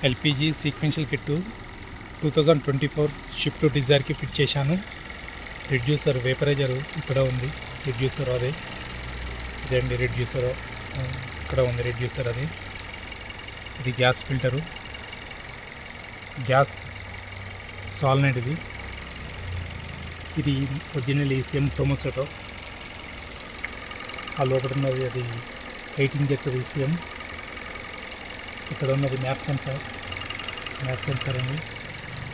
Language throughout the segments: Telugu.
LPG sequential kit 2024 shift to డిజైర్కి ఫిట్ చేశాను. రిడ్యూసర్ వేపరైజర్ ఇక్కడ ఉంది, రిడ్యూసర్ అదే ఇదండి రిడ్యూసర్ ఇక్కడ ఉంది రిడ్యూసర్ అది. ఇది గ్యాస్ ఫిల్టరు, గ్యాస్ సాల్నైట్ ఇది ఒరిజినల్ ఈసీఎం టొమోసోటో. ఆ లోపల ఉన్నది అది 8 ఇంజెక్టర్ ఈసీఎం. ఇక్కడ ఉన్నది మ్యాప్ సెన్సార్ అండి.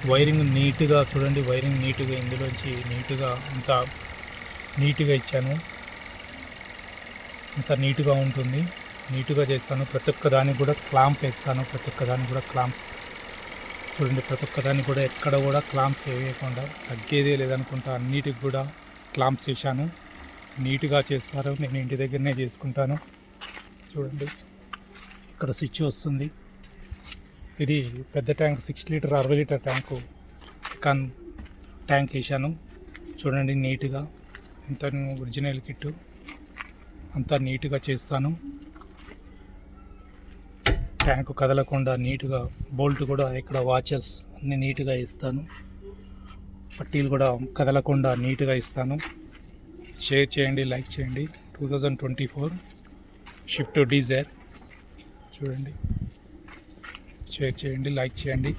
వైరింగ్ నీట్గా చూడండి, వైరింగ్ నీట్గా ఇందులోంచి నీట్గా అంతా నీట్గా ఇచ్చాను. అంతా నీట్గా ఉంటుంది, నీట్గా చేస్తాను. ప్రతి ఒక్క దానికి కూడా క్లాంప్ వేస్తాను, ప్రతి ఒక్క దానికి కూడా క్లాంప్స్ చూడండి. ప్రతి ఒక్క దానికి కూడా ఎక్కడ కూడా క్లాంప్స్ వేయకుండా తగ్గేదే లేదనుకుంటా అన్నిటికి కూడా క్లాంప్స్ వేసాను. నీట్గా చేస్తారు, నేను ఇంటి దగ్గరనే చేసుకుంటాను. చూడండి ఇక్కడ స్విచ్ వస్తుంది. ఇది పెద్ద tank 6 litre 60 litre tank tank వేసాను. చూడండి నీట్గా ఎంత ఒరిజినల్ కిట్ అంతా నీట్గా చేస్తాను. ట్యాంకు కదలకుండా నీట్గా బోల్ట్ కూడా ఇక్కడ వాచెస్ అన్నీ నీట్గా ఇస్తాను. పట్టీలు కూడా కదలకుండా నీట్గా ఇస్తాను. షేర్ చేయండి, లైక్ చేయండి. 2024 షిఫ్ట్ డిజైర్ చూడండి. షేర్ చేయండి, లైక్ చేయండి.